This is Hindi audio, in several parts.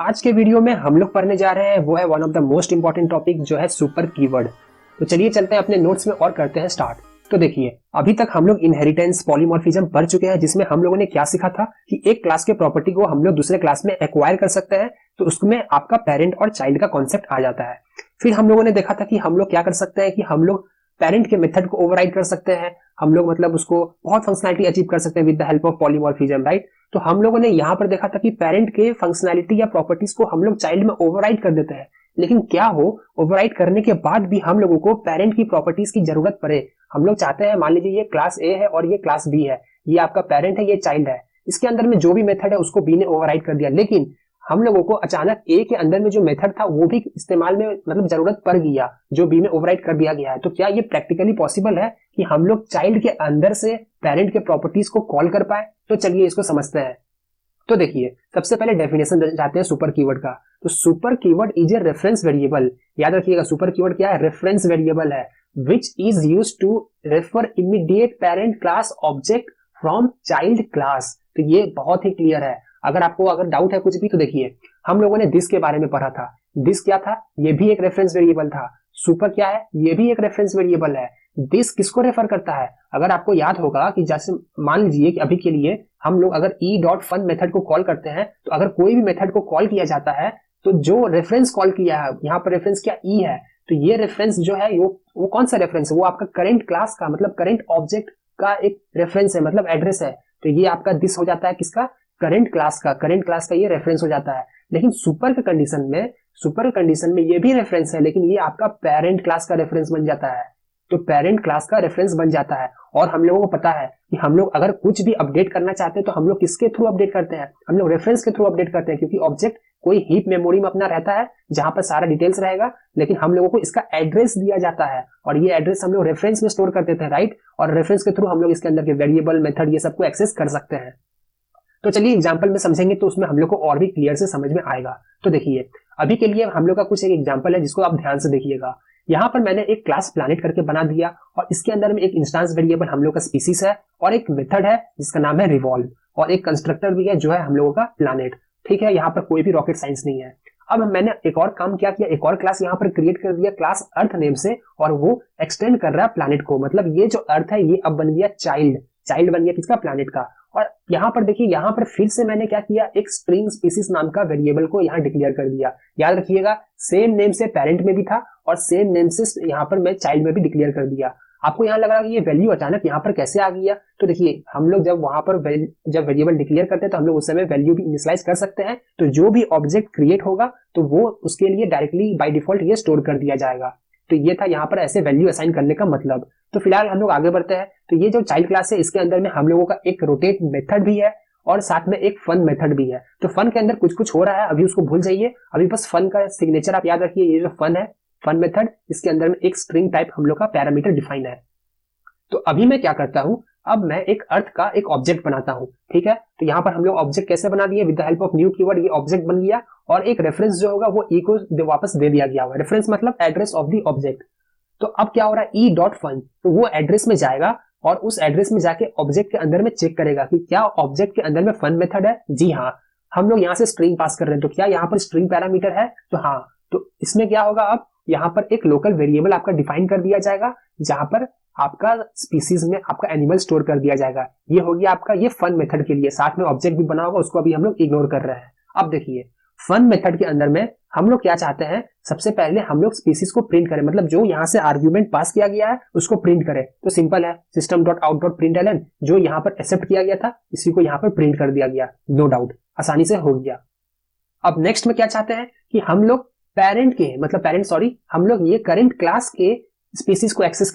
आज के वीडियो में हम लोग पढ़ने जा रहे हैं वो है one of the most important topic जो है सुपर कीवर्ड। तो चलिए चलते हैं अपने नोट्स में और करते हैं स्टार्ट। तो देखिए अभी तक हम लोग इनहेरिटेंस पॉलीमॉर्फिज्म पढ़ चुके हैं, जिसमें हम लोगों ने क्या सीखा था कि एक क्लास के प्रॉपर्टी को हम लोग दूसरे क्लास में एक्वायर कर सकते हैं, तो उसमें आपका पेरेंट और चाइल्ड का कॉन्सेप्ट आ जाता है। फिर हम लोगों ने देखा था कि हम लोग क्या कर सकते हैं कि हम लोग पेरेंट के मेथड को ओवरराइड कर सकते हैं, हम लोग मतलब उसको बहुत फंक्शनैलिटी अचीव कर सकते हैं with the help of polymorphism, right. तो हम लोगों ने यहाँ पर देखा था कि पेरेंट के फंक्शनैलिटी या प्रॉपर्टीज को हम लोग चाइल्ड में ओवरराइड कर देते हैं, लेकिन क्या हो ओवरराइड करने के बाद भी हम लोगों को पेरेंट की प्रॉपर्टीज की जरूरत पड़े। हम लोग चाहते हैं, मान लीजिए ये क्लास ए है और ये क्लास बी है, ये आपका पेरेंट है, ये चाइल्ड है, इसके अंदर में जो भी मेथड है उसको बी ने ओवरराइड कर दिया, लेकिन हम लोगों को अचानक ए के अंदर में जो मेथड था वो भी इस्तेमाल में मतलब जरूरत पड़ गया जो बी में ओवरराइड कर दिया गया है। तो क्या ये प्रैक्टिकली पॉसिबल है कि हम लोग चाइल्ड के अंदर से पेरेंट के प्रॉपर्टीज को कॉल कर पाए? तो चलिए इसको समझते हैं। तो देखिए सबसे पहले डेफिनेशन जाते हैं सुपर कीवर्ड का। तो super keyword is a reference variable. याद रखिएगा सुपर कीवर्ड क्या है? रेफरेंस वेरिएबल है which is used to refer immediate parent class object from child class. तो ये बहुत ही क्लियर है। अगर डाउट है कुछ भी तो देखिए हम लोगों ने दिस के बारे में पढ़ा था। दिस क्या था? ये भी एक रेफरेंस वेरिएबल था। सुपर क्या है? ये भी एक रेफरेंस वेरिएबल है। दिस किसको रेफर करता है? अगर आपको याद होगा कि जैसे मान लीजिए कि अभी के लिए हम लोग अगर e.fun मेथड को कॉल करते हैं, तो अगर कोई भी मेथड को कॉल किया जाता है तो जो रेफरेंस कॉल किया है, यहाँ पर रेफरेंस क्या e है, तो ये रेफरेंस जो है वो कौन सा रेफरेंस है? वो आपका करंट क्लास का मतलब करंट ऑब्जेक्ट का एक रेफरेंस है, मतलब एड्रेस है। तो ये आपका दिस हो जाता है किसका? करंट क्लास का ये रेफरेंस हो जाता है। लेकिन सुपर कंडीशन में ये भी रेफरेंस है, लेकिन ये आपका पेरेंट क्लास का रेफरेंस बन जाता है। तो पेरेंट क्लास का रेफरेंस बन जाता है। और हम लोगों को पता है कि हम लोग अगर कुछ भी अपडेट करना चाहते हैं तो हम लोग किसके थ्रू अपडेट करते हैं? हम लोग रेफरेंस के थ्रू अपडेट करते हैं, क्योंकि ऑब्जेक्ट कोई हीप मेमोरी में अपना रहता है जहां पर सारा डिटेल्स रहेगा, लेकिन हम लोगों को इसका एड्रेस दिया जाता है और ये एड्रेस हम लोग रेफरेंस में स्टोर कर देते हैं, राइट। और रेफरेंस के थ्रू हम लोग इसके अंदर के वेरिएबल, मेथड, ये सबको एक्सेस कर सकते हैं। तो चलिए एग्जांपल में समझेंगे तो उसमें हम लोग को और भी क्लियर से समझ में आएगा। तो देखिए अभी के लिए हम लोग का कुछ एक एग्जांपल है जिसको आप ध्यान से देखिएगा। यहाँ पर मैंने एक क्लास प्लैनेट करके बना दिया और इसके अंदर में एक इंस्टेंस वेरिएबल हम लोग का स्पीसीज है और एक मेथड है जिसका नाम है रिवॉल्व, और एक कंस्ट्रक्टर भी है जो है हम लोगों का प्लैनेट। ठीक है, यहाँ पर कोई भी रॉकेट साइंस नहीं है। अब मैंने एक और काम क्या किया, एक और क्लास यहाँ पर क्रिएट कर दिया क्लास अर्थ नेम से, और वो एक्सटेंड कर रहा है प्लैनेट को। मतलब ये जो अर्थ है ये अब बन गया चाइल्ड बन गया किसका? प्लैनेट का। और यहाँ पर देखिए, यहाँ पर फिर से मैंने क्या किया, एक स्ट्रिंग स्पीसीज नाम का वेरिएबल को यहाँ डिक्लेयर कर दिया। याद रखिएगा सेम नेम से पेरेंट में भी था और सेम नेम से यहाँ पर मैं चाइल्ड में भी डिक्लेयर कर दिया। आपको यहाँ लग रहा है कि ये वैल्यू अचानक यहाँ पर कैसे आ गया? तो देखिए हम लोग जब वहां पर जब वेरिएबल डिक्लेयर करते हैं तो हम लोग उस समय वैल्यू भी इनिशियलाइज कर सकते हैं। तो जो भी ऑब्जेक्ट क्रिएट होगा तो वो उसके लिए डायरेक्टली बाय डिफॉल्ट ये स्टोर कर दिया जाएगा। तो ये था यहाँ पर ऐसे वैल्यू असाइन करने का मतलब। तो फिलहाल हम लोग आगे बढ़ते हैं। तो ये जो चाइल्ड क्लास है इसके अंदर में हम लोगों का एक रोटेट मेथड भी है और साथ में एक फन मेथड भी है। तो फन के अंदर कुछ कुछ हो रहा है, अभी उसको भूल जाइए, अभी बस फन का सिग्नेचर आप याद रखिए। ये जो फन है, फन मेथड, इसके अंदर में एक स्ट्रिंग टाइप हम लोग का पैरामीटर डिफाइन है। तो अभी मैं क्या करता हूं, अब मैं एक अर्थ का एक ऑब्जेक्ट बनाता हूं। ठीक है, तो यहाँ पर हम लोग ऑब्जेक्ट कैसे बना दिए? With the help of new keyword ये ऑब्जेक्ट बन गया और एक रेफरेंस जो होगा वो ई को वापस दे दिया गया होगा। रेफरेंस मतलब एड्रेस ऑफ द ऑब्जेक्ट। तो अब क्या हो रहा है, e.fun, तो वो एड्रेस में जाएगा और उस एड्रेस में जाके ऑब्जेक्ट के अंदर में चेक करेगा कि क्या ऑब्जेक्ट के अंदर में फन मेथड है। जी हाँ, हम लोग यहाँ से स्ट्रिंग पास कर रहे हैं, तो क्या यहाँ पर स्ट्रिंग पैरामीटर है? तो हाँ, तो इसमें क्या होगा, अब यहाँ पर एक लोकल वेरिएबल आपका डिफाइन कर दिया जाएगा जहां पर आपका स्पीसीज में आपका एनिमल स्टोर कर दिया जाएगा। ये हो गया आपका ये फन मेथड के लिए, साथ में ऑब्जेक्ट भी बना होगा, उसको अभी हम लोग इग्नोर कर रहे हैं। अब देखिए फन मेथड के अंदर में हम लोग क्या चाहते हैं, सबसे पहले हम लोग स्पीसीज को प्रिंट करें, मतलब जो यहाँ से आर्ग्यूमेंट पास किया गया है उसको प्रिंट करें। तो सिंपल है, system.out.println, जो यहाँ पर एक्सेप्ट किया गया था इसी को यहाँ पर प्रिंट कर दिया गया। नो डाउट आसानी से हो गया। अब नेक्स्ट में क्या चाहते हैं कि हम लोग हम लोग ये करंट क्लास के स्पीसीज को एक्सेस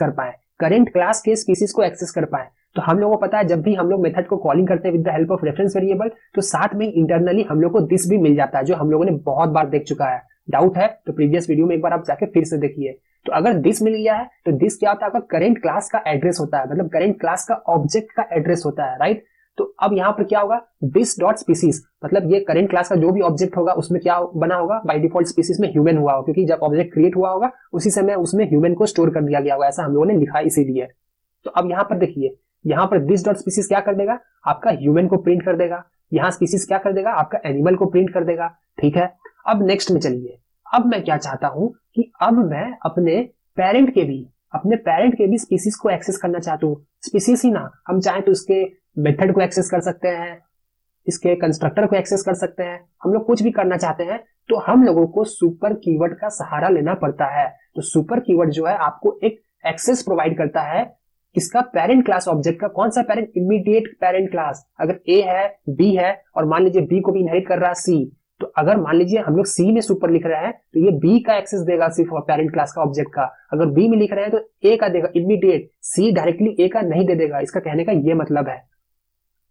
कर पाए, तो हम लोगों को पता है जब भी हम लोग मेथड को कॉलिंग करते हैं with the help of reference variable तो साथ में इंटरनली हम लोग को दिस भी मिल जाता है, जो हम लोगों ने बहुत बार देख चुका है। डाउट है तो प्रीवियस वीडियो में एक बार आप जाके फिर से देखिए। तो अगर दिस मिल गया है तो दिस क्या होता है, आपका करंट क्लास का एड्रेस होता है, मतलब करंट क्लास का ऑब्जेक्ट का एड्रेस होता है, राइट। तो अब यहाँ पर क्या होगा, दिस डॉट स्पीसीज, मतलब ये करंट क्लास का जो भी ऑब्जेक्ट होगा उसमें क्या बना होगा, बाय डिफॉल्ट स्पीसीज में ह्यूमन हुआ होगा, क्योंकि जब ऑब्जेक्ट क्रिएट हुआ होगा उसी समय उसमें ह्यूमन को स्टोर कर दिया गया होगा, ऐसा हम लोगों ने लिखा है इसीलिए। तो अब यहाँ पर देखिए, यहाँ पर दिस डॉट स्पीसीज क्या कर देगा, आपका ह्यूमन को प्रिंट कर देगा। यहाँ स्पीसीज क्या कर देगा, आपका एनिमल को प्रिंट कर देगा। ठीक है, अब नेक्स्ट में चलिए, अब मैं क्या चाहता हूं कि अब मैं अपने पेरेंट के भी स्पीसीज को एक्सेस करना चाहता हूँ। स्पीसीज ही ना, हम चाहे तो इसके मेथड को एक्सेस कर सकते हैं, इसके कंस्ट्रक्टर को एक्सेस कर सकते हैं, हम लोग कुछ भी करना चाहते हैं तो हम लोगों को सुपर कीवर्ड का सहारा लेना पड़ता है। तो सुपर कीवर्ड जो है आपको एक एक्सेस प्रोवाइड करता है इसका पेरेंट क्लास ऑब्जेक्ट का। कौन सा पेरेंट, इमीडिएट पेरेंट क्लास। अगर ए है, बी है और मान लीजिए बी को भी इनहेरिट कर रहा है सी, तो अगर मान लीजिए हम लोग सी में सुपर लिख रहे हैं तो ये बी का एक्सेस देगा सिर्फ पेरेंट क्लास का ऑब्जेक्ट का। अगर बी में लिख रहे हैं तो ए का देगा इमीडिएट, सी डायरेक्टली ए का नहीं दे देगा। इसका कहने का ये मतलब है।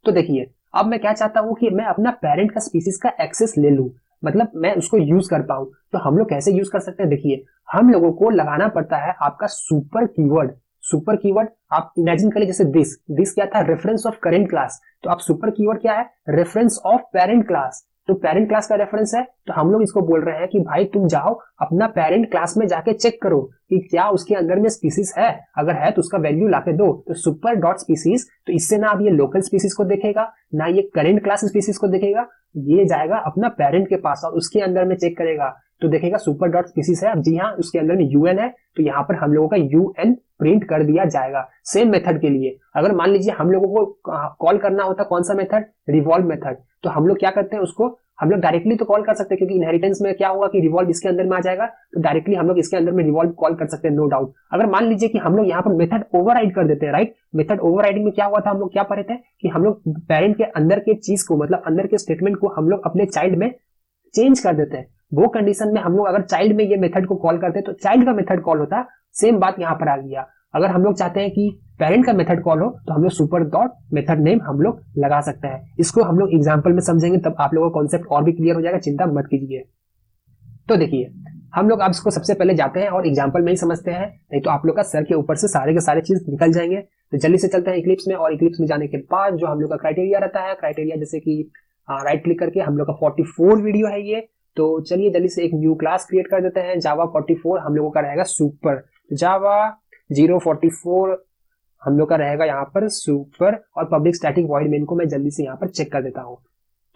तो देखिए, अब मैं क्या चाहता हूं कि मैं अपना पेरेंट का स्पीसीज का एक्सेस ले लूं, मतलब मैं उसको यूज कर पाऊं। तो हम लोग कैसे यूज कर सकते हैं, देखिए हम लोगों को लगाना पड़ता है आपका सुपर कीवर्ड। सुपर कीवर्ड आप इमेजिन करिए जैसे दिस क्या था, रेफरेंस ऑफ करेंट क्लास। तो आप सुपर कीवर्ड क्या है, रेफरेंस ऑफ पेरेंट क्लास। तो पेरेंट क्लास का रेफरेंस है, तो हम लोग इसको बोल रहे हैं कि भाई तुम जाओ अपना पेरेंट क्लास में जाके चेक करो कि क्या उसके अंदर में स्पीसीज है, अगर है तो उसका वैल्यू लाके दो। तो सुपर डॉट स्पीसीज, तो इससे ना अब ये लोकल स्पीसीज को देखेगा, ना ये करेंट क्लास स्पीसीज को देखेगा, ये जाएगा अपना पेरेंट के पास और उसके अंदर में चेक करेगा। तो देखेगा सुपर डॉट स्पीसीज है, अब जी हाँ उसके अंदर में यूएन है, तो यहाँ पर हम लोगों का यूएन प्रिंट कर दिया जाएगा। सेम मेथड के लिए अगर मान लीजिए हम लोगों को कॉल करना होता कौन सा मेथड, रिवॉल्व मेथड, तो हम लोग क्या करते हैं उसको, हम लोग डायरेक्टली तो कॉल कर सकते हैं क्योंकि इनहेरिटेंस में क्या होगा कि रिवॉल्व इसके अंदर में आ जाएगा, तो डायरेक्टली हम लोग इसके अंदर में रिवॉल्व कॉल कर सकते हैं, नो डाउट। अगर मान लीजिए कि हम लोग यहाँ पर मेथड ओवरराइड कर देते हैं, राइट। मेथड ओवरराइडिंग में क्या हुआ था, हम लोग क्या पढ़े थे कि हम लोग पेरेंट के अंदर के चीज को, मतलब अंदर के स्टेटमेंट को हम लोग अपने चाइल्ड में चेंज कर देते हैं। वो कंडीशन में हम लोग अगर चाइल्ड में ये मेथड को कॉल करते हैं तो चाइल्ड का मेथड कॉल होता, सेम बात यहाँ पर आ गया। अगर हम लोग चाहते हैं कि पेरेंट का मेथड कॉल हो तो हम लोग सुपर डॉट मेथड नेम हम लोग लगा सकते हैं। इसको हम लोग एग्जांपल में समझेंगे तब आप लोगों का कॉन्सेप्ट और भी क्लियर हो जाएगा, चिंता मत कीजिए। तो देखिए हम लोग अब इसको सबसे पहले जाते हैं और एग्जांपल में ही समझते हैं, नहीं तो आप लोग का सर के ऊपर से सारे के सारे चीज निकल जाएंगे। तो जल्दी से चलते हैं इक्लिप्स में, और इक्लिप्स में जाने के बाद जो हम लोग का क्राइटेरिया रहता है, क्राइटेरिया जैसे कि राइट क्लिक करके हम लोग का 44 वीडियो है ये। तो चलिए जल्दी से एक न्यू क्लास क्रिएट कर देते हैं, जावा 44 हम लोगों का रहेगा सुपर, जावा 044 हम लोग का रहेगा यहाँ पर सुपर, और पब्लिक स्टैटिक वॉइड मेन को मैं जल्दी से यहाँ पर चेक कर देता हूँ।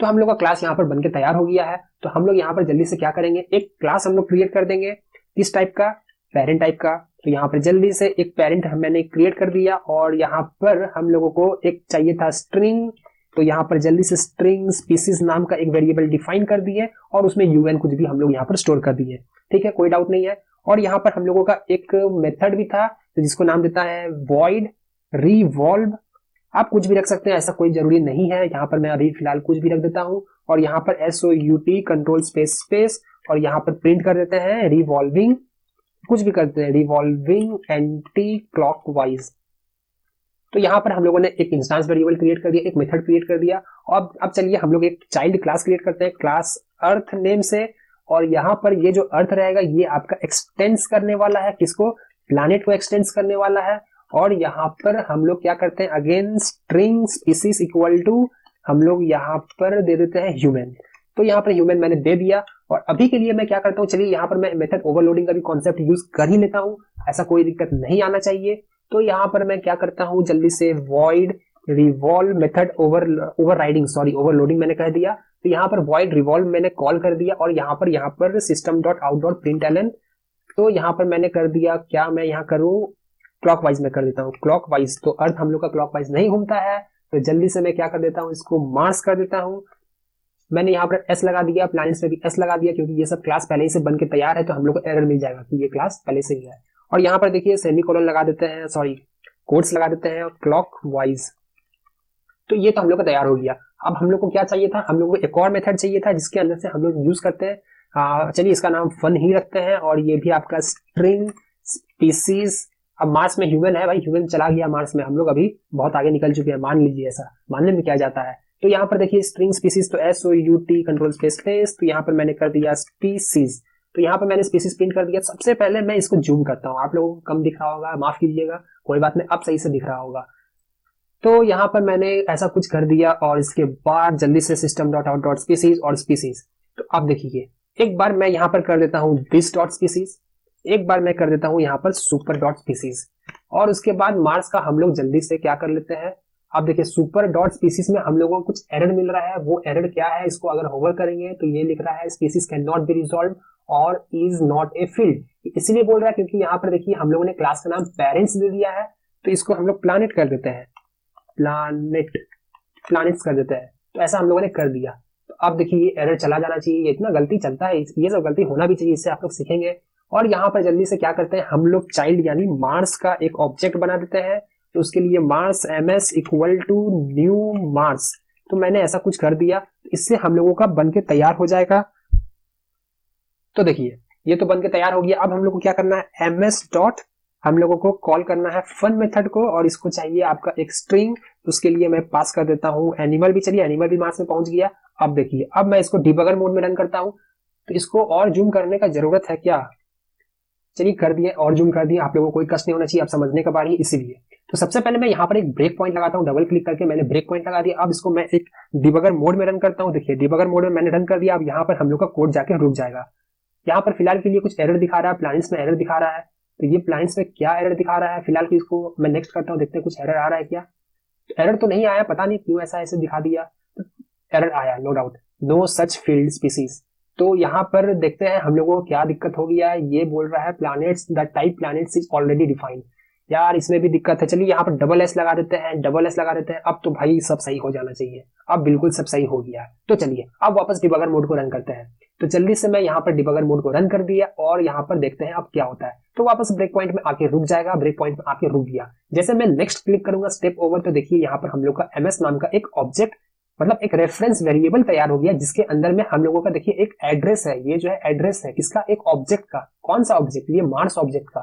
तो हम लोग का क्लास यहाँ पर बनके तैयार हो गया है। तो हम लोग यहाँ पर जल्दी से क्या करेंगे, एक क्लास हम लोग क्रिएट कर देंगे किस टाइप का, पेरेंट टाइप का। तो यहाँ पर जल्दी से एक पेरेंट मैंने क्रिएट कर दिया, और यहाँ पर हम लोगों को एक चाहिए था स्ट्रिंग, तो यहाँ पर जल्दी से स्ट्रिंग स्पीसीज नाम का एक वेरिएबल डिफाइन कर दिए और उसमें यूएन कुछ भी हम लोग यहाँ पर स्टोर कर दिए। ठीक है, कोई डाउट नहीं है। और यहाँ पर हम लोगों का एक मेथड भी था तो जिसको नाम देता है वॉइड रिवॉल्व। आप कुछ भी रख सकते हैं, ऐसा कोई जरूरी नहीं है। यहाँ पर मैं अभी फिलहाल कुछ भी रख देता हूँ, और यहाँ पर SOUT कंट्रोल स्पेस स्पेस, और यहाँ पर प्रिंट कर देते हैं रिवॉल्विंग, कुछ भी करते हैं रिवॉल्विंग एंटी क्लॉकवाइज। तो यहाँ पर हम लोगों ने एक इंस्टेंस वेरिएबल क्रिएट कर दिया, एक मेथड क्रिएट कर दिया। और अब चलिए हम लोग एक चाइल्ड क्लास क्रिएट करते हैं क्लास अर्थ नेम से, और यहाँ पर ये जो अर्थ रहेगा ये आपका एक्सटेंस करने वाला है, किसको, प्लैनेट को एक्सटेंस करने वाला है। और यहाँ पर हम लोग क्या करते हैं, again string species equal to हम लोग यहाँ पर दे देते हैं ह्यूमन। तो यहाँ पर ह्यूमन मैंने दे दिया, और अभी के लिए मैं क्या करता हूँ, चलिए यहाँ पर मैं मेथड ओवरलोडिंग का भी कॉन्सेप्ट यूज कर ही लेता हूँ, ऐसा कोई दिक्कत नहीं आना चाहिए। तो यहाँ पर मैं क्या करता हूँ, जल्दी से वॉइड रिवॉल्व मेथड ओवरलोडिंग मैंने कह दिया। तो यहाँ पर वॉइड रिवॉल्व मैंने कॉल कर दिया, और यहाँ पर system dot out dot println, तो यहाँ पर मैंने कर दिया, क्या मैं यहाँ करूँ, क्लॉकवाइज में कर देता हूँ, क्लॉकवाइज। तो अर्थ हम लोग का क्लॉकवाइज नहीं घूमता है, तो जल्दी से मैं क्या कर देता हूँ, इसको मार्स कर देता हूँ। मैंने यहाँ पर S लगा दिया, प्लैनेट्स में भी S लगा दिया, क्योंकि ये सब क्लास पहले ही से बन के तैयार है, तो हम लोग को एरर मिल जाएगा कि ये क्लास पहले से ही है। और यहाँ पर देखिए सेमीकोलन लगा देते हैं, सॉरी कोट्स लगा देते हैं क्लॉकवाइज। तो ये तो हम लोग का तैयार हो गया। अब हम लोग को क्या चाहिए था, हम लोग को एक और मेथड चाहिए था जिसके अंदर से हम लोग यूज करते हैं। चलिए इसका नाम फन ही रखते हैं, और ये भी आपका स्ट्रिंग स्पीसीज। अब मार्स में ह्यूमन है, भाई ह्यूमन चला गया मार्स में, हम लोग अभी बहुत आगे निकल चुके हैं, मान लीजिए, ऐसा मानने में क्या जाता है। तो यहाँ पर देखिए स्ट्रिंग स्पीसीज, तो SOUT कंट्रोल स्पेस स्पेस, तो यहाँ पर मैंने कर दिया स्पीसीज। तो यहाँ पर मैंने स्पीसीज प्रिंट कर दिया। सबसे पहले मैं इसको जूम करता हूँ, आप लोगों को कम दिख रहा होगा, माफ कीजिएगा, कोई बात नहीं, अब सही से दिख रहा होगा। तो यहाँ पर मैंने ऐसा कुछ कर दिया, और इसके बाद जल्दी से system dot out dot species और स्पीसीज। तो अब देखिए एक बार मैं यहाँ पर कर देता हूँ दिस डॉट स्पीसीज, एक बार मैं कर देता हूँ यहाँ पर सुपर डॉट स्पीसीज, और उसके बाद मार्स का हम लोग जल्दी से क्या कर लेते हैं, अब देखिए सुपर डॉट स्पीसीज में हम लोगों को कुछ एरर मिल रहा है। वो एरर क्या है, इसको अगर होवर करेंगे तो ये लिख रहा है species can not be resolve और इज नॉट ए फील्ड। इसलिए बोल रहा है क्योंकि यहाँ पर देखिए हम लोगों ने क्लास का नाम पेरेंट्स दे दिया है, तो इसको हम लोग प्लानेट कर देते हैं, प्लानेट्स कर देते हैं। तो ऐसा हम लोगों ने कर दिया। तो अब देखिए ये एरर चला जाना चाहिए, ये इतना गलती चलता है, ये सब गलती होना भी चाहिए, इससे आप लोग सीखेंगे। और यहाँ पर जल्दी से क्या करते हैं हम लोग, चाइल्ड यानी मार्स का एक ऑब्जेक्ट बना देते हैं। तो उसके लिए marks ms equal to new marks, तो मैंने ऐसा कुछ कर दिया, इससे हम लोगों का बन के तैयार हो जाएगा। तो देखिए ये तो बन के तैयार हो गया। अब हम लोग को क्या करना है, ms डॉट हम लोगों को कॉल करना है फन मेथड को, और इसको चाहिए आपका एक स्ट्रिंग। उसके लिए मैं पास कर देता हूँ एनिमल भी, चलिए एनिमल भी मार्क्स में पहुंच गया। अब देखिए अब मैं इसको डिबगर मोड में रन करता हूँ, तो इसको और जूम करने का जरूरत है क्या, चलिए कर दिए और जूम कर दिया। आप लोगों को कोई कष्ट नहीं होना चाहिए, आप समझने का बारी है इसीलिए। तो सबसे पहले मैं यहाँ पर एक ब्रेक पॉइंट लगाता हूँ, डबल क्लिक करके मैंने ब्रेक पॉइंट लगा दिया। अब इसको मैं एक डिबगर मोड में रन करता हूँ। देखिए डिबगर मोड में मैंने रन कर दिया। अब यहाँ पर हम लोग का कोड जाके रुक जाएगा। यहाँ पर फिलहाल के लिए कुछ एरर दिखा रहा है, प्लानिट्स में एरर दिखा रहा है। तो ये प्लानिट्स में क्या एरर दिखा रहा है फिलहाल की, इसको मैं नेक्स्ट करता हूँ, देखते हैं कुछ एरर आ रहा है क्या। तो एरर तो नहीं आया, पता नहीं क्यों ऐसे दिखा दिया। एरर आया no doubt, no such field species. तो यहाँ पर देखते हैं हम लोगों को क्या दिक्कत हो गया है। ये बोल रहा है planets, the type planets is already defined. यार इसमें भी दिक्कत है। चलिए यहाँ पर डबल एस लगा देते हैं, डबल एस लगा देते हैं। अब तो भाई सब सही हो जाना चाहिए, अब बिल्कुल सब सही हो गया। तो चलिए अब वापस डिबगर मोड को रन करते हैं। तो जल्दी से मैं यहाँ पर डिबगर मोड को रन कर दिया और यहाँ पर देखते हैं अब क्या होता है। तो वापस ब्रेक पॉइंट में आके रुक जाएगा, ब्रेक पॉइंट में आके रुक गया। जैसे मैं नेक्स्ट क्लिक करूंगा स्टेप ओवर, तो देखिए यहाँ पर हम लोग का ms नाम का एक ऑब्जेक्ट, मतलब एक रेफरेंस वेरिएबल तैयार हो गया, जिसके अंदर में हम लोगों का देखिए एक एड्रेस है। ये जो है एड्रेस है किसका, एक ऑब्जेक्ट का। कौन सा ऑब्जेक्ट, ये मार्स ऑब्जेक्ट का।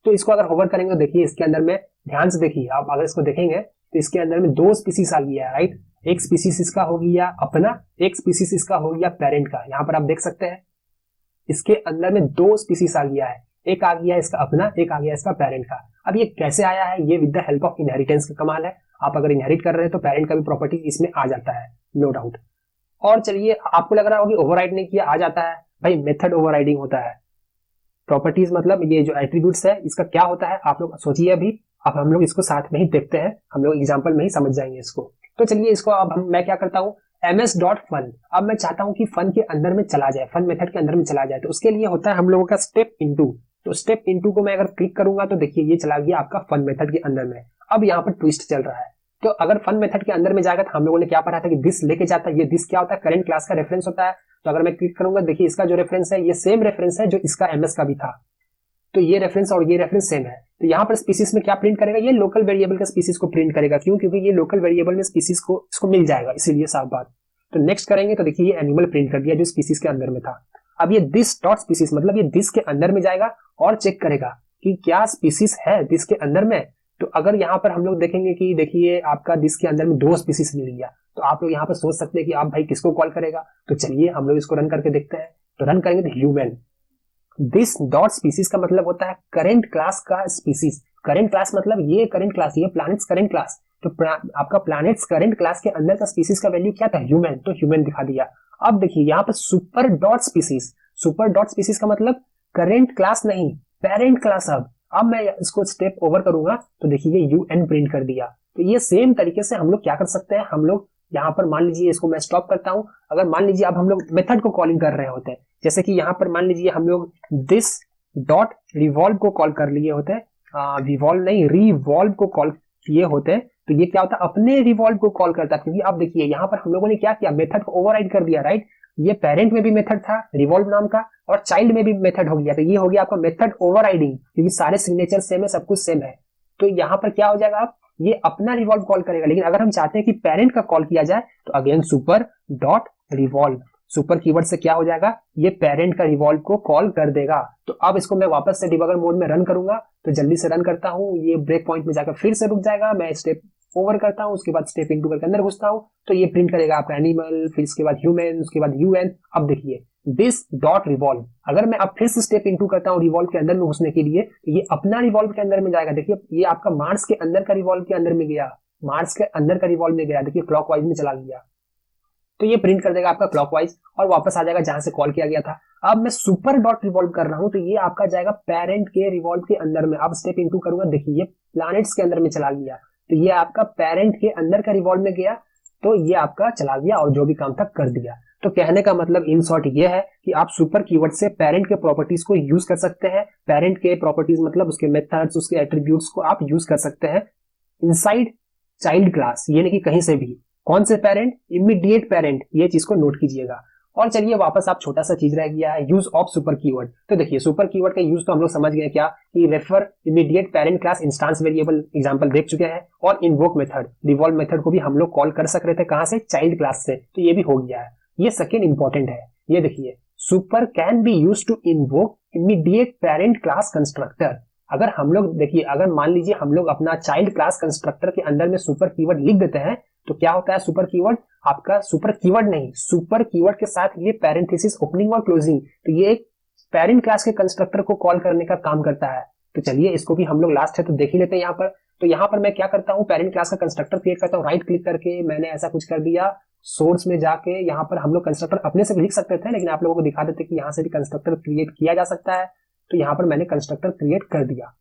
तो इसको अगर होवर करेंगे तो देखिए इसके अंदर में, ध्यान से देखिए आप अगर इसको देखेंगे तो इसके अंदर में दो स्पीसीज आ गया है, राइट। एक स्पीसीज इसका हो गया अपना, एक स्पीसीज इसका हो गया पेरेंट का। यहाँ पर आप देख सकते हैं इसके अंदर में दो स्पीसीज आ गया है, एक आ गया इसका अपना, एक आ गया इसका पेरेंट का। अब ये कैसे आया है, ये with the help of inheritance का कमाल है। आप अगर इनहेरिट कर रहे हैं तो पेरेंट का भी प्रॉपर्टी इसमें आ जाता है, नो डाउट। और चलिए आपको लग रहा होगा कि ओवरराइड नहीं किया, आ जाता है भाई, मेथड ओवरराइडिंग होता है। प्रॉपर्टीज मतलब ये जो एट्रीब्यूट्स है इसका क्या होता है आप लोग सोचिए अभी। अब हम लोग इसको साथ में ही देखते हैं, हम लोग एग्जांपल में ही समझ जाएंगे इसको। तो चलिए इसको अब मैं क्या करता हूँ, ms.fun। अब मैं चाहता हूं कि फन के अंदर में चला जाए, फन मेथड के अंदर में चला जाए। तो उसके लिए होता है हम लोगों का स्टेप इनटू। तो स्टेप इनटू को मैं अगर क्लिक करूंगा तो देखिए ये चला गया आपका फन मेथड के अंदर में। अब यहाँ पर ट्विस्ट चल रहा है। तो अगर फन मेथड के अंदर में जाएगा तो हम लोगों ने क्या पढ़ा था कि दिस लेके जाता है। ये दिस क्या होता है, करंट क्लास का रेफरेंस होता है। तो अगर मैं क्लिक करूंगा देखिए इसका जो रेफरेंस है ये सेम रेफरेंस है जो इसका ms का भी था। तो ये रेफरेंस और ये रेफरेंस सेम है। तो यहाँ पर स्पीसीज में क्या प्रिंट करेगा, ये लोकल वेरिएबल का स्पीसीज को प्रिंट करेगा। क्यों, क्योंकि ये लोकल वेरिएबल में स्पीसीज को इसको मिल जाएगा, इसीलिए साफ बात। तो नेक्स्ट करेंगे तो देखिए ये एनिमल प्रिंट कर दिया जो स्पीसीज के अंदर में था। अब ये दिस डॉट स्पीसीज मतलब ये दिस के अंदर में जाएगा और चेक करेगा कि क्या स्पीसीज है दिस के अंदर में। तो अगर यहाँ पर हम लोग देखेंगे कि देखिए आपका दिस के अंदर में दो स्पीसीज मिल गया, तो आप लोग यहाँ पर सोच सकते हैं कि आप भाई किसको कॉल करेगा। तो चलिए हम लोग इसको रन करके देखते हैं। तो रन करेंगे तो ह्यूमन दिस डॉट स्पीसीज का मतलब होता है करेंट क्लास का स्पीसीज। करेंट क्लास मतलब ये करेंट क्लास, ये प्लैनेट्स करेंट क्लास। तो आपका प्लैनेट्स करेंट क्लास के अंदर का स्पीसीज का वैल्यू क्या था, ह्यूमन। तो ह्यूमन दिखा दिया। अब देखिए यहाँ पर super dot species, super dot species का मतलब करेंट क्लास नहीं, पेरेंट क्लास। अब मैं इसको स्टेप ओवर करूंगा तो देखिए ये UN प्रिंट कर दिया। तो ये सेम तरीके से हम लोग क्या कर सकते हैं, हम लोग यहाँ पर मान लीजिए इसको मैं स्टॉप करता हूं। अगर मान लीजिए अब हम लोग मेथड को कॉलिंग कर रहे होते हैं, जैसे कि यहाँ पर मान लीजिए हम लोग दिस डॉट रिवॉल्व को कॉल कर लिए होते हैं, रिवॉल्व नहीं रिवॉल्व को कॉल किए होते हैं, तो ये क्या होता है अपने रिवॉल्व को कॉल करता है। क्योंकि अब देखिए यहाँ पर हम लोगों ने क्या किया, मेथड को ओवरराइड कर दिया, राइट। ये पेरेंट में भी मेथड था रिवॉल्व नाम का और चाइल्ड में भी मेथड हो गया। तो ये हो गया आपका मेथड ओवरराइडिंग, क्योंकि सारे सिग्नेचर सेम है, सब कुछ सेम है। तो यहाँ पर क्या हो जाएगा, आप ये अपना रिवॉल्व कॉल करेगा। लेकिन अगर हम चाहते हैं कि पेरेंट का कॉल किया जाए तो again super dot revolve, super keyword से क्या हो जाएगा, ये पेरेंट का रिवॉल्व को कॉल कर देगा। तो अब इसको मैं वापस से डिबगर मोड में रन करूंगा। तो जल्दी से रन करता हूं, ये ब्रेक पॉइंट में जाकर फिर से रुक जाएगा। मैं स्टेप ओवर करता हूं, उसके बाद स्टेप इनटू करके अंदर घुसता हूं, तो ये प्रिंट करेगा आपका एनिमल, फिर इसके बाद ह्यूमन, उसके बाद UN। अब देखिए दिस डॉट रिवॉल्व, अगर मैं अब फिर से स्टेप इनटू करता हूं रिवॉल्व के अंदर में घुसने के लिए, तो ये अपना रिवॉल्व के अंदर में जाएगा। देखिए ये आपका मार्स के अंदर का रिवॉल्व के अंदर में गया, मार्स के अंदर का रिवॉल्व में गया, देखिए क्लॉकवाइज में चला गया। तो ये प्रिंट कर देगा आपका क्लॉकवाइज और वापस आ जाएगा जहां से कॉल किया गया था। अब मैं सुपर डॉट रिवॉल्व कर रहा हूं, तो ये आपका जाएगा पेरेंट के रिवॉल्व के अंदर में। अब स्टेप इनटू करूंगा, देखिए ये प्लैनेट्स के अंदर में चला गया। तो ये आपका पेरेंट के अंदर का रिवॉल्व में गया, तो ये आपका चला गया और जो भी काम था कर दिया। तो कहने का मतलब इन शॉर्ट ये है कि आप सुपर कीवर्ड से पेरेंट के प्रॉपर्टीज को यूज कर सकते हैं। पेरेंट के प्रॉपर्टीज मतलब उसके मेथड्स, उसके एट्रीब्यूट्स को आप यूज कर सकते हैं इनसाइड चाइल्ड क्लास, ये नहीं कि कहीं से भी। कौन से पेरेंट? इमीडिएट पेरेंट, ये चीज को नोट कीजिएगा। और चलिए वापस आप छोटा सा चीज रह गया है, यूज ऑफ सुपर कीवर्ड। तो देखिए सुपर कीवर्ड का यूज तो हम लोग समझ गए क्या, कि refer, immediate parent class, instance variable example देख चुके हैं, और इन्वोक मेथड, रिवॉल्व मेथड को भी हम लोग कॉल कर सक रहे थे, कहां से? चाइल्ड क्लास से, तो ये भी हो गया है। ये सेकेंड इंपॉर्टेंट है, ये देखिए, super can be use to invoke immediate parent class constructor. अगर हम लोग देखिए, अगर मान लीजिए हम लोग अपना चाइल्ड क्लास कंस्ट्रक्टर के अंदर में सुपर कीवर्ड लिख देते हैं, तो क्या होता है सुपर कीवर्ड? आपका सुपर कीवर्ड नहीं, सुपर कीवर्ड के साथ ये पैरेंथेसिस ओपनिंग और क्लोजिंग, तो ये एक पेरेंट क्लास के कंस्ट्रक्टर को कॉल करने का काम करता है। तो चलिए इसको भी हम लोग लास्ट है तो देख ही लेते हैं यहाँ पर। तो यहाँ पर मैं क्या करता हूँ, पेरेंट क्लास का कंस्ट्रक्टर क्रिएट करता हूँ, राइट क्लिक करके मैंने ऐसा कुछ कर दिया, सोर्स में जाके यहाँ पर हम लोग कंस्ट्रक्टर अपने से भी लिख सकते थे, लेकिन आप लोगों को दिखा देते कि यहाँ से भी कंस्ट्रक्टर क्रिएट किया जा सकता है। तो यहाँ पर मैंने कंस्ट्रक्टर क्रिएट कर दिया।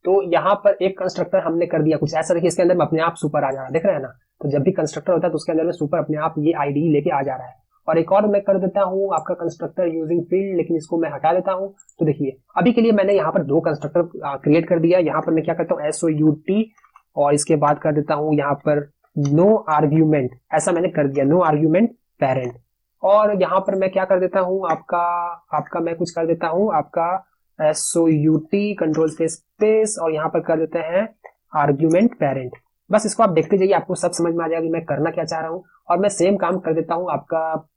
तो यहाँ पर एक कंस्ट्रक्टर हमने कर दिया कुछ ऐसा, देखिए इसके अंदर में अपने आप सुपर आ जा रहा है, देख रहे हैं ना। तो जब भी कंस्ट्रक्टर होता है तो उसके अंदर में सुपर अपने आप ये आईडी लेके आ जा रहा है। और एक और मैं कर देता हूँ आपका कंस्ट्रक्टर यूजिंग फील्ड, लेकिन इसको मैं हटा देता हूँ। तो देखिए अभी के लिए मैंने यहाँ पर दो कंस्ट्रक्टर क्रिएट कर दिया। यहाँ पर मैं क्या करता हूँ, SOUT, और इसके बाद कर देता हूँ यहाँ पर नो आर्ग्यूमेंट, ऐसा मैंने कर दिया, नो आर्ग्यूमेंट पेरेंट। और यहाँ पर मैं क्या कर देता हूँ, आपका मैं कुछ कर देता हूँ आपका SOUT कंट्रोल स्पेस, और यहाँ पर कर देते हैं आर्ग्यूमेंट पेरेंट। बस इसको आप देखते जाइए, आपको सब समझ में आ जाएगा कि मैं करना क्या चाह रहा हूँ। और मैं सेम काम कर देता हूँ आपका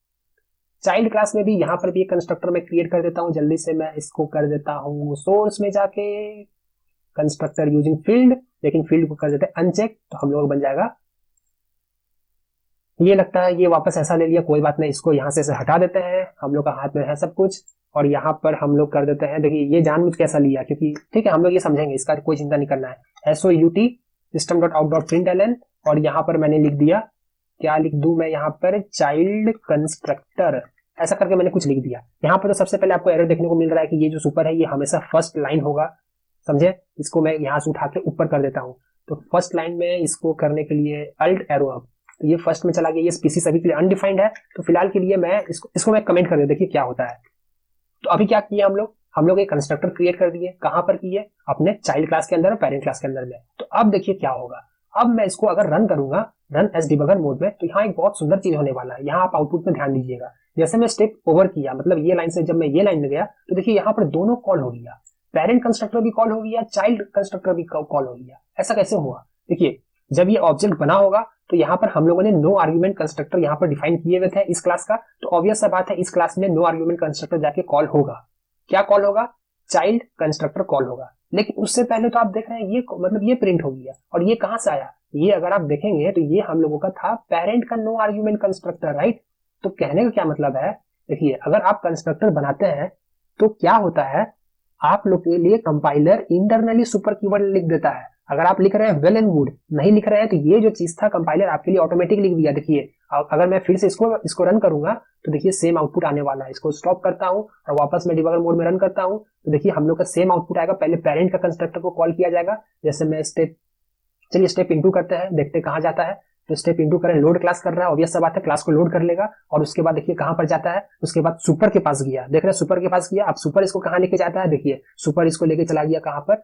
चाइल्ड क्लास में भी, यहाँ पर भी एक कंस्ट्रक्टर मैं क्रिएट कर देता हूँ। जल्दी से मैं इसको कर देता हूँ सोर्स में जाके कंस्ट्रक्टर यूजिंग फील्ड, लेकिन फील्ड को कर देते हैं अनचेक, तो हम लोग बन जाएगा। ये लगता है ये वापस ऐसा ले लिया, कोई बात नहीं, इसको यहाँ से हटा देते हैं, हम लोग का हाथ में है सब कुछ। और यहाँ पर हम लोग कर देते हैं, देखिए ये जानबूझ कैसा लिया, क्योंकि ठीक है हम लोग ये समझेंगे, इसका कोई चिंता नहीं करना है। SOUT system.out.println, और यहाँ पर मैंने लिख दिया, क्या लिख दूं मैं यहाँ पर, चाइल्ड कंस्ट्रक्टर, ऐसा करके मैंने कुछ लिख दिया। यहाँ पर तो सबसे पहले आपको एरर देखने को मिल रहा है कि ये जो सुपर है ये हमेशा फर्स्ट लाइन होगा, समझे। इसको मैं यहाँ से उठा के ऊपर कर देता हूँ। तो फर्स्ट लाइन में इसको करने के लिए अल्ट एरो अप, तो ये फर्स्ट में चला गया। ये स्पीसीज अभी के लिए अनडिफाइंड है, तो फिलहाल के लिए मैं इसको मैं कमेंट कर दे, देखिए क्या होता है। तो अभी क्या किया हम लोग एक कंस्ट्रक्टर क्रिएट कर दिए, कहां पर किए, अपने चाइल्ड क्लास के अंदर और पेरेंट क्लास के अंदर में। तो अब देखिए क्या होगा, अब मैं इसको अगर रन करूंगा, रन एज डिबगर मोड में, तो यहाँ एक बहुत सुंदर चीज होने वाला है। यहाँ आप आउटपुट में ध्यान दीजिएगा, जैसे मैं स्टेप ओवर किया, मतलब ये लाइन से जब मैं ये लाइन में गया, तो देखिए यहाँ पर दोनों कॉल हो गया, पेरेंट कंस्ट्रक्टर भी कॉल हो गया, चाइल्ड कंस्ट्रक्टर भी कॉल हो गया। ऐसा कैसे हुआ? देखिए जब ये ऑब्जेक्ट बना होगा तो यहाँ पर हम लोगों ने नो आर्ग्यूमेंट कंस्ट्रक्टर यहाँ पर डिफाइन किए हुए थे इस क्लास का, तो ऑब्वियस सा बात है इस क्लास में नो आर्ग्यूमेंट कंस्ट्रक्टर जाके कॉल होगा। क्या कॉल होगा? चाइल्ड कंस्ट्रक्टर कॉल होगा। लेकिन उससे पहले तो आप देख रहे हैं ये मतलब ये प्रिंट हो गया, और ये कहां से आया, ये अगर आप देखेंगे तो ये हम लोगों का था पेरेंट का नो आर्ग्यूमेंट कंस्ट्रक्टर, राइट। तो कहने का क्या मतलब है, देखिए अगर आप कंस्ट्रक्टर बनाते हैं तो क्या होता है, आप लोग के लिए कंपाइलर इंटरनली सुपर कीवर्ड लिख देता है। अगर आप लिख रहे हैं वेल एंड गुड, नहीं लिख रहे हैं तो ये जो चीज था कंपाइलर आपके लिए ऑटोमेटिक लिख दिया। देखिए अगर मैं फिर से इसको रन करूंगा तो देखिए सेम आउटपुट आने वाला है। इसको स्टॉप करता हूं और वापस मैं डिबगर मोड में रन करता हूं, तो देखिए हम लोग का सेम आउटपुट आएगा। पहले पेरेंट का कंस्ट्रक्टर को कॉल किया जाएगा, जैसे मैं स्टेप इनटू करते हैं, देखते हैं कहां जाता है। तो स्टेप इनटू करें, लोड क्लास कर रहा है, ऑब्वियस सा बात है क्लास को लोड कर लेगा। और उसके बाद देखिए कहां पर जाता है, उसके बाद सुपर के पास गया, देख रहे हैं सुपर के पास गया। अब सुपर इसको कहां लेके जाता है, देखिए सुपर इसको लेके चला गया कहां पर,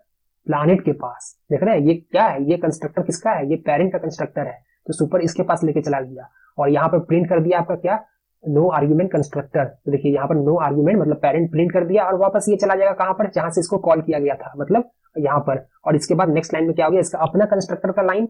प्लानेट के पास। देख रहे हैं ये क्या है, ये कंस्ट्रक्टर किसका है, ये पेरेंट का कंस्ट्रक्टर है, तो सुपर इसके पास लेके चला गया। और यहाँ पर प्रिंट कर दिया आपका क्या, नो आर्ग्यूमेंट कंस्ट्रक्टर। तो देखिए यहाँ पर नो आर्ग्यूमेंट मतलब पेरेंट प्रिंट कर दिया, और वापस ये चला जाएगा कहां पर, जहां से इसको कॉल किया गया था, मतलब यहाँ पर। और इसके बाद नेक्स्ट लाइन में क्या हो गया, इसका अपना कंस्ट्रक्टर का लाइन,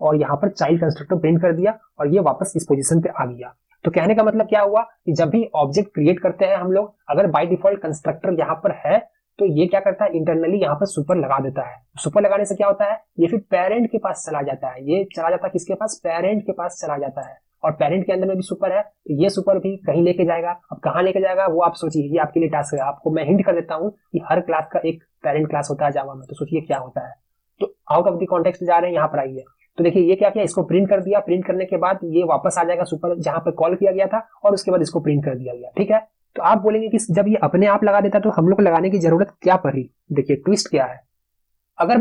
और यहाँ पर चाइल्ड कंस्ट्रक्टर प्रिंट कर दिया, और ये वापस इस पोजीशन पे आ गया। तो कहने का मतलब क्या हुआ कि जब भी ऑब्जेक्ट क्रिएट करते हैं हम लोग, अगर बाय डिफॉल्ट कंस्ट्रक्टर यहाँ पर है, तो ये क्या करता है, इंटरनली यहाँ पर सुपर लगा देता है। सुपर लगाने से क्या होता है, ये फिर पेरेंट के पास चला जाता है। ये चला जाता है किसके पास, पेरेंट के पास चला जाता है। और पेरेंट के अंदर में भी सुपर है, तो ये सुपर भी कहीं लेके जाएगा। अब कहाँ लेके जाएगा वो आप सोचिए, ये आपके लिए टास्क है। आपको मैं हिंट कर देता हूँ कि हर क्लास का एक पेरेंट क्लास होता है जावा में, तो सोचिए क्या होता है। तो आउट ऑफ द कॉन्टेक्स्ट जा रहे हैं, यहाँ पर आइए। तो देखिए ये क्या किया, इसको प्रिंट कर दिया, प्रिंट करने के बाद ये वापस आ जाएगा सुपर जहां पर कॉल किया गया था, और उसके बाद इसको प्रिंट कर दिया गया, ठीक है। तो आप बोलेंगे कि जब ये अपने आप लगा देता तो हम लोग को लगाने की जरूरत क्या पड़ी। देखिए ट्विस्ट क्या है, अगर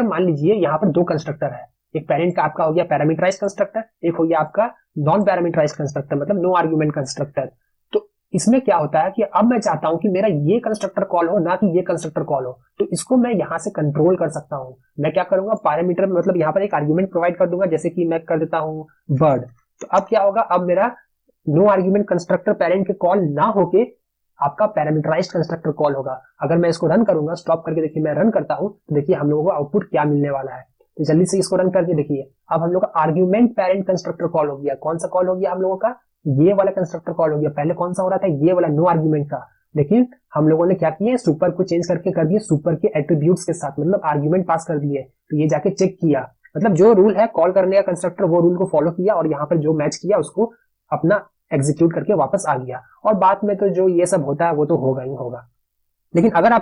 मान लीजिए यहाँ पर दो कंस्ट्रक्टर है, एक पेरेंट का आपका हो गया पैरामीटराइज्ड कंस्ट्रक्टर, एक हो गया आपका नॉन पैरामीटराइज्ड कंस्ट्रक्टर, मतलब नो आर्गुमेंट कंस्ट्रक्टर। तो इसमें क्या होता है कि अब मैं चाहता हूं कि मेरा ये कंस्ट्रक्टर कॉल हो, ना कि ये कंस्ट्रक्टर कॉल हो, तो इसको मैं यहां से कंट्रोल कर सकता हूं। मैं क्या करूंगा, पैरामीटर मतलब यहां पर एक आर्गुमेंट प्रोवाइड कर दूंगा, जैसे कि मैं कर देता हूं वर्ड। तो अब क्या होगा, अब मेरा नो आर्गुमेंट कंस्ट्रक्टर पेरेंट के कॉल ना होके आपका पैरामीटराइज्ड कंस्ट्रक्टर कॉल होगा। अगर मैं इसको रन करूंगा, स्टॉप करके देखिए मैं रन करता हूं, तो देखिए हम लोगों को आउटपुट क्या मिलने वाला है। तो जल्दी से इसको रन करके देखिए, अब हम लोग का आर्ग्यूमेंट पेरेंट कंस्ट्रक्टर कॉल हो गया। कौन सा कॉल हो गया हम लोगों का, ये वाला कंस्ट्रक्टर कॉल हो गया। पहले कौन सा हो रहा था, ये वाला नो आर्ग्यूमेंट का, लेकिन हम लोगों ने क्या किया, सुपर को चेंज करके कर दिया सुपर के एट्रीब्यूट्स के साथ, मतलब आर्ग्यूमेंट पास कर दिए। तो ये जाके चेक किया, मतलब जो रूल है कॉल करने का कंस्ट्रक्टर, वो रूल को फॉलो किया और यहाँ पर जो मैच किया उसको अपना एग्जीक्यूट करके वापस आ गया। और बाद में तो जो ये सब होता है वो तो होगा ही होगा। लेकिन अगर आप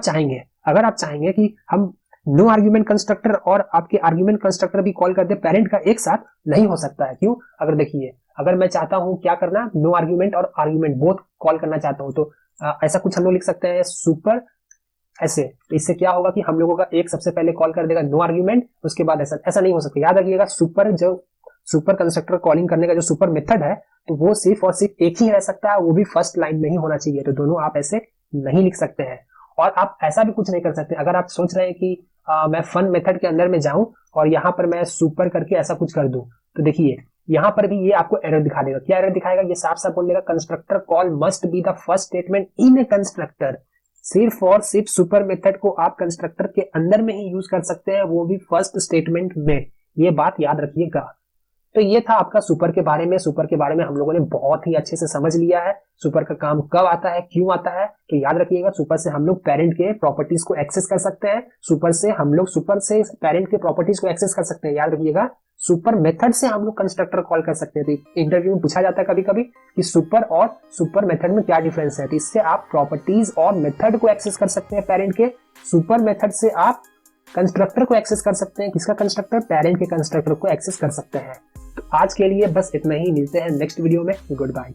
चाहेंगे कि हम नो आर्ग्यूमेंट कंस्ट्रक्टर और आपके आर्ग्यूमेंट कंस्ट्रक्टर भी कॉल कर दे पेरेंट का एक साथ, नहीं हो सकता है। क्यों, अगर देखिए, अगर मैं चाहता हूं क्या करना, नो आर्ग्यूमेंट और आर्ग्यूमेंट बोथ कॉल करना चाहता हूं, तो ऐसा कुछ हम लोग लिख सकते हैं सुपर ऐसे। तो इससे क्या होगा कि हम लोगों का एक सबसे पहले कॉल कर देगा नो आर्ग्यूमेंट, उसके बाद ऐसा नहीं हो सकता। याद रखिएगा, सुपर कंस्ट्रक्टर कॉलिंग करने का जो सुपर मेथड है, तो वो सिर्फ और सिर्फ एक ही रह सकता है, वो भी फर्स्ट लाइन में ही होना चाहिए। तो दोनों आप ऐसे नहीं लिख सकते हैं। और आप ऐसा भी कुछ नहीं कर सकते, अगर आप सोच रहे हैं कि मैं फन मेथड के अंदर में जाऊं और यहां पर मैं सुपर करके ऐसा कुछ कर दूं, तो देखिए यहां पर भी ये आपको एरर दिखा देगा। क्या एरर दिखाएगा, ये साफ साफ बोल देगा, constructor call must be the first statement in A constructor. सिर्फ और सिर्फ सुपर मेथड को आप कंस्ट्रक्टर के अंदर में ही यूज कर सकते हैं, वो भी फर्स्ट स्टेटमेंट में। ये बात याद रखिएगा। तो ये था आपका सुपर के बारे में। सुपर के बारे में हम लोगों ने बहुत ही अच्छे से समझ लिया है, सुपर का काम कब आता है, क्यों आता है। तो याद रखिएगा, सुपर से हम लोग पेरेंट के प्रॉपर्टीज को एक्सेस कर सकते हैं, सुपर से पेरेंट के प्रॉपर्टीज को एक्सेस कर सकते हैं। याद रखिएगा, सुपर मेथड से हम लोग कंस्ट्रक्टर कॉल कर सकते हैं। तो इंटरव्यू में पूछा जाता है कभी कभी कि सुपर और सुपर मेथड में क्या डिफरेंस है, तो इससे आप प्रॉपर्टीज और मेथड को एक्सेस कर सकते हैं पेरेंट के। सुपर मेथड से आप कंस्ट्रक्टर को एक्सेस कर सकते हैं, किसका कंस्ट्रक्टर, पेरेंट के कंस्ट्रक्टर को एक्सेस कर सकते हैं। तो आज के लिए बस इतना ही, मिलते हैं नेक्स्ट वीडियो में। Good bye.